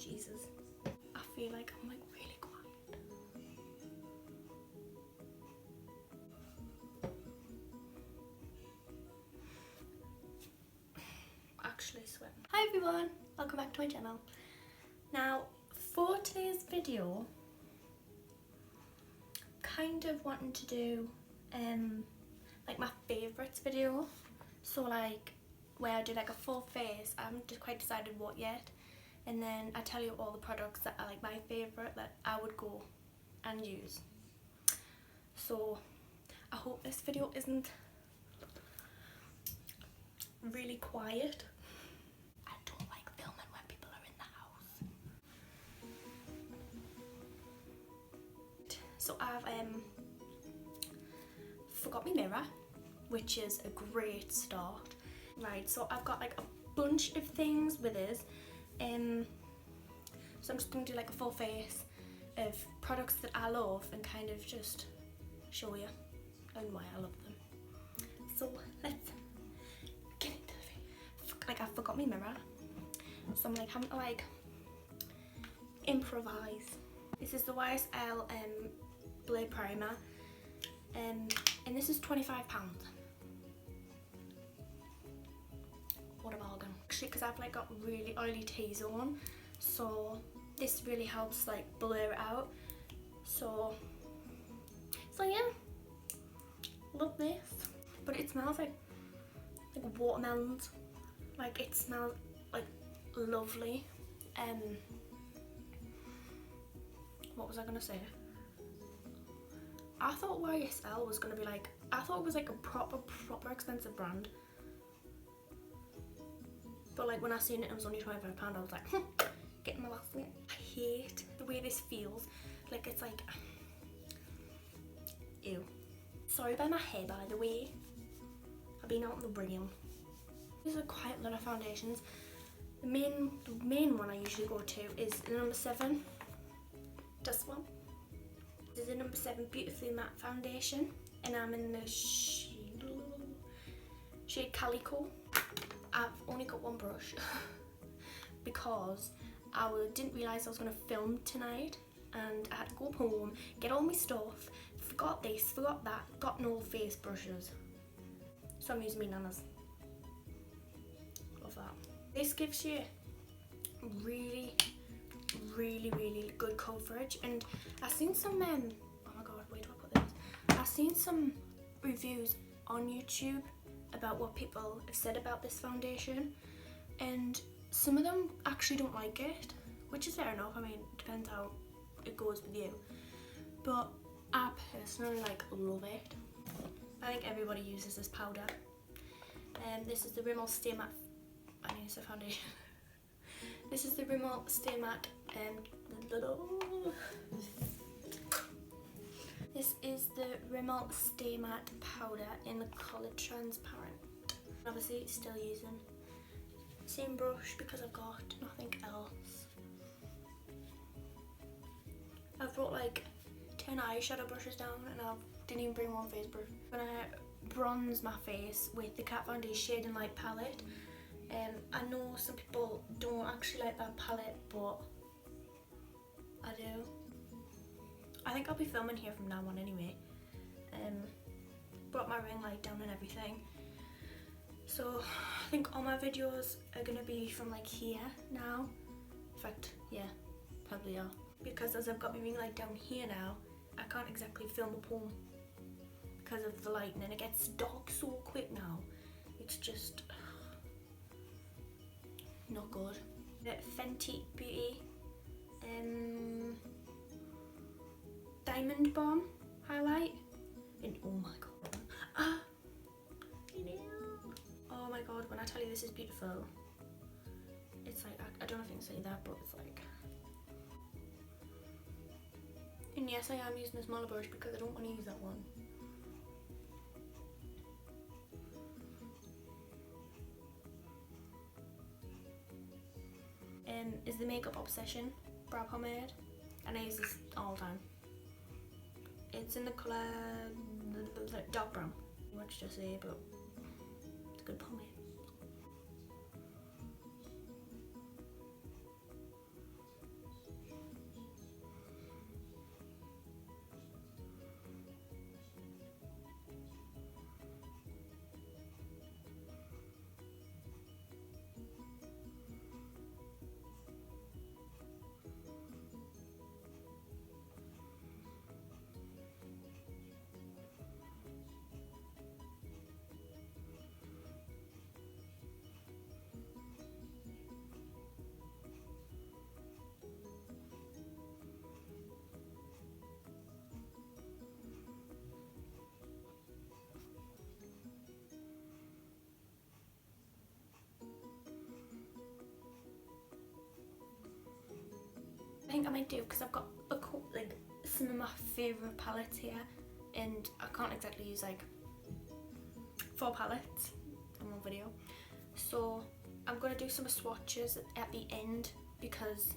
Jesus. I feel like I'm like really quiet. Actually sweating. Hi everyone, welcome back to my channel. Now for today's video, kind of wanting to do like my favourites video. So like where I do like a full face. I haven't quite decided what yet, and then I tell you all the products that are like my favourite that I would go and use. So I hope this video isn't really quiet. I don't like filming when people are in the house. So I've forgot my mirror, which is a great start. Right, so I've got like a bunch of things with us. So I'm just going to do like a full face of products that I love and kind of just show you and why I love them. So let's get into it. Like I forgot my mirror, so I'm like having to like improvise. This is the YSL Blade Primer, and this is £25. What a bargain. Actually, because I've like got really oily T-zone, so this really helps like blur it out. So yeah, love this. But it smells like watermelons. Like it smells like lovely. What was I gonna say? I thought YSL was gonna be like, I thought it was like a proper expensive brand. But like when I seen it was only £25, I was like, getting my last one. I hate the way this feels. Like it's like, ew. Sorry about my hair, by the way. I've been out in the rain. There's quite a lot of foundations. The main one I usually go to is the number 7. This one. This is the number 7 Beautifully Matte Foundation, and I'm in the shade Calico. I've only got one brush because I didn't realise I was going to film tonight, and I had to go home, get all my stuff, forgot this, forgot that, got no face brushes. So I'm using my Nana's. Love that. This gives you really good coverage, and I've seen some, oh my god, where do I put this? I've seen some reviews on YouTube about what people have said about this foundation, and some of them actually don't like it, which is fair enough. I mean, it depends how it goes with you, but I personally like love it. I think everybody uses this powder. This is the Rimmel Stay Matte, I need to say foundation. This is the Rimmel Stay Matte, this is the Rimmel Stay Matte powder in the colour transparent. Obviously still using the same brush because I've got nothing else. I've brought like 10 eyeshadow brushes down, and I didn't even bring one face brush. I'm gonna bronze my face with the Kat Von D Shade and Light palette. I know some people don't actually like that palette, but I do. I think I'll be filming here from now on anyway. Brought my ring light down and everything. So I think all my videos are gonna be from like here now. In fact, yeah, probably are. Because as I've got my ring light down here now, I can't exactly film up home because of the lighting, and it gets dark so quick now. It's just not good. The Fenty Beauty Diamond Bomb highlight, and oh my god, oh my god, when I tell you this is beautiful, it's like, I don't know if I can say that, but it's like, and yes, I am using a smaller brush because I don't want to use that one. Is the Makeup Obsession brow pomade, and I use this all the time. It's in the colour dark brown. Much to say, but it's a good pomade. think I might do, because I've got a couple, like some of my favourite palettes here, and I can't exactly use like 4 palettes in one video. So I'm going to do some swatches at the end, because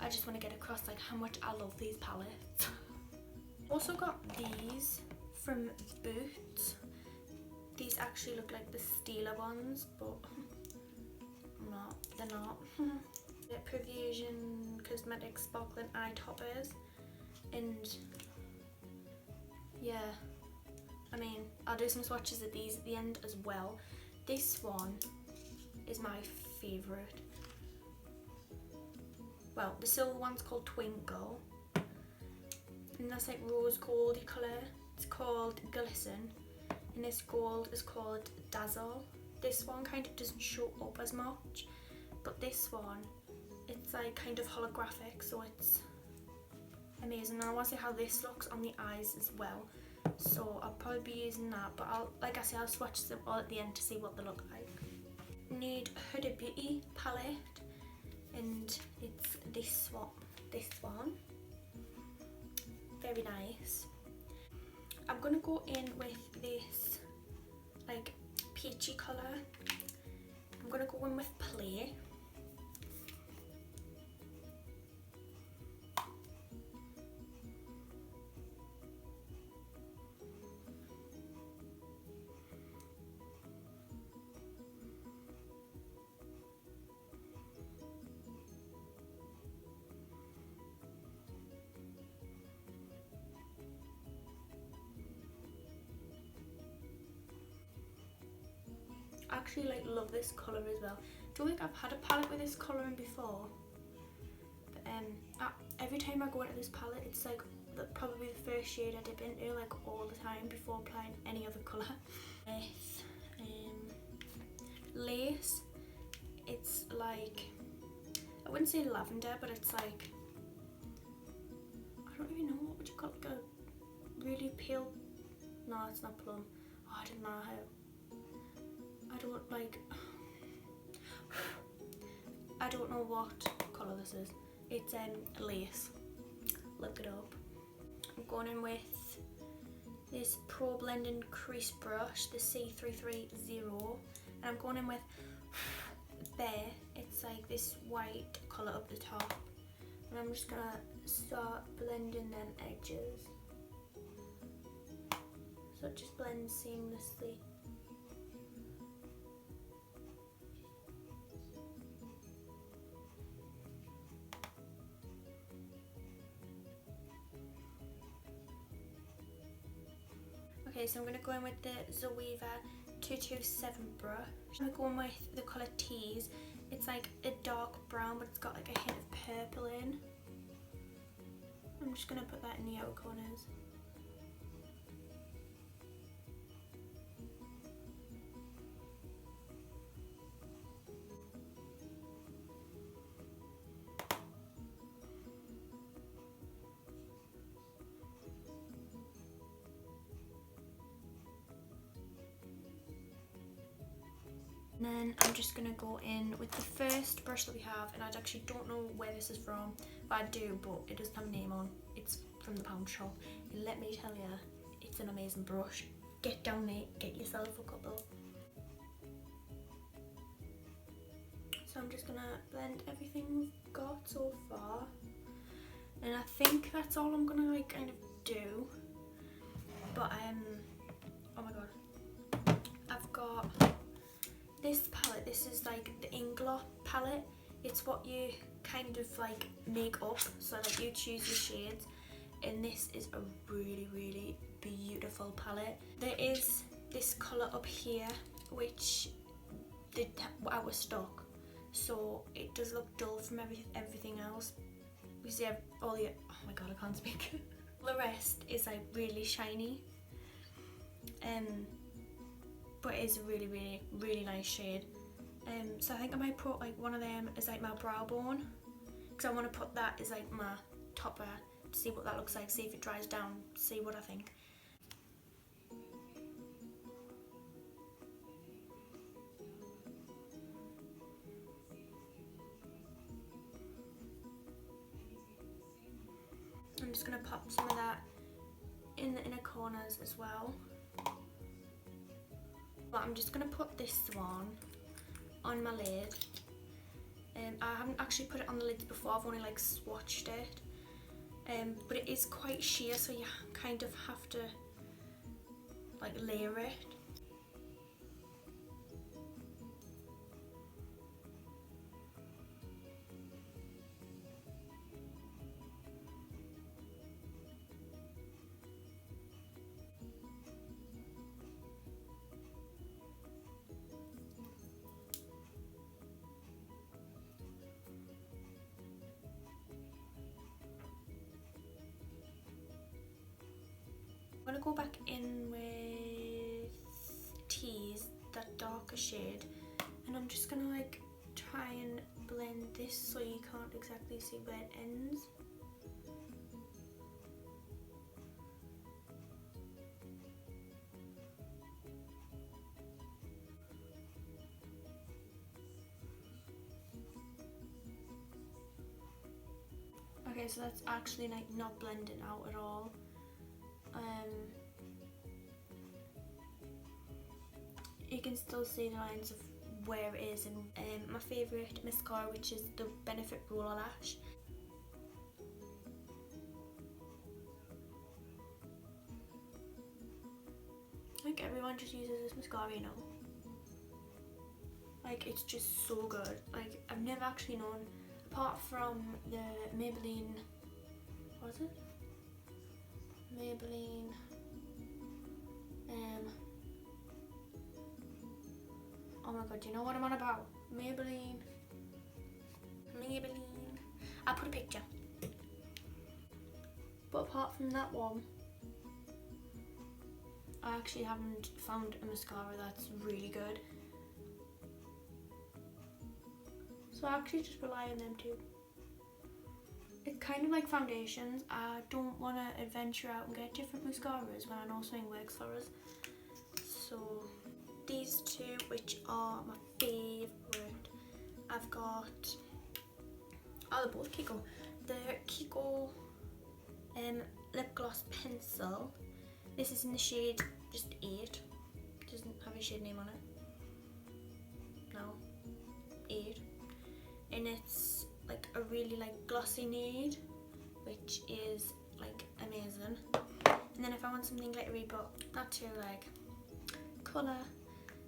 I just want to get across like how much I love these palettes. Also got these from Boots. These actually look like the Steeler ones, but they're not. The Profusion Cosmetic Sparkling Eye Toppers, and yeah, I mean, I'll do some swatches of these at the end as well. This one is my favourite. Well, the silver one's called Twinkle, and that's like rose goldy colour. It's called Glisten, and this gold is called Dazzle. This one kind of doesn't show up as much, but this one, it's like kind of holographic, so it's amazing. And I want to see how this looks on the eyes as well, so I'll probably be using that, but like I say, I'll swatch them all at the end to see what they look like. Nude Huda Beauty palette, and it's this one. Very nice. I'm gonna go in with this like peachy colour. I'm gonna go in with Play. I actually like love this colour as well. Don't think I've had a palette with this colour in before, but every time I go into this palette, it's like probably the first shade I dip into, like all the time, before applying any other colour. With Lace, it's like, I wouldn't say lavender, but it's like, I don't even know, what would you call it, like a really pale, no, it's not plum. Oh, I don't know how. I don't know what colour this is. It's Lace. Look it up. I'm going in with this Pro Blending Crease Brush, the C330, and I'm going in with Bear. It's like this white colour up the top, and I'm just gonna start blending them edges so it just blends seamlessly. Okay, so I'm going to go in with the Zoeva 227 brush. I'm going with the colour Tease. It's like a dark brown, but it's got like a hint of purple in. I'm just going to put that in the outer corners. And then I'm just going to go in with the first brush that we have, and I actually don't know where this is from, but I do, but it doesn't have a name on. It's from the pound shop. And let me tell you, it's an amazing brush. Get down there, get yourself a couple. So I'm just going to blend everything we've got so far. And I think that's all I'm going to like kind of do. But oh my god. I've got this palette. This is like the Inglot palette. It's what you kind of like make up, so like you choose your shades, and this is a really, really beautiful palette. There is this colour up here which I was stuck, so it does look dull from everything else. You see all the, oh my god, I can't speak. The rest is like really shiny, but it is a really, really, really nice shade. So I think I might put like one of them as like my brow bone, because I want to put that as like my topper to see what that looks like, see if it dries down, see what I think. just going to pop some of that in the inner corners as well. But I'm just going to put this one on my lid. I haven't actually put it on the lids before, I've only like swatched it. But it is quite sheer, so you kind of have to like layer it. I'm going to go back in with Tease, that darker shade, and I'm just going to like try and blend this so you can't exactly see where it ends. Okay, so that's actually like not blending out at all. You can still see the lines of where it is, and my favourite mascara, which is the Benefit Roller Lash. I think everyone just uses this mascara, you know. Like, it's just so good. Like, I've never actually known, apart from the Maybelline, what is it? Maybelline, oh my god, do you know what I'm on about? Maybelline, I'll put a picture. But apart from that one, I actually haven't found a mascara that's really good. So I actually just rely on them too. It's kind of like foundations. I don't want to adventure out and get different mascaras when I know something works for us. So these two, which are my favourite, I've got, oh, they're both Kiko. The Kiko lip gloss pencil. This is in the shade just 8. Doesn't have a shade name on it. No, 8. And it's like a really like glossy nude, which is like amazing. And then if I want something glittery but not too like colour,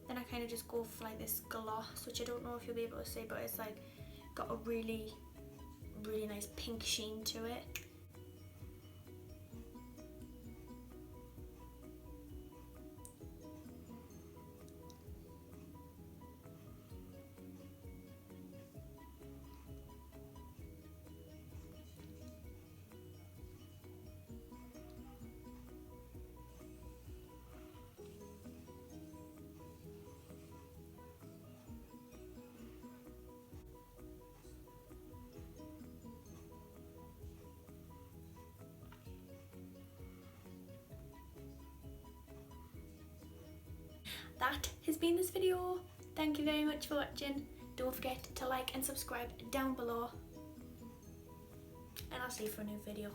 then I kind of just go for like this gloss, which I don't know if you'll be able to see, but it's like got a really nice pink sheen to it. That has been this video. Thank you very much for watching. Don't forget to like and subscribe down below. And I'll see you for a new video.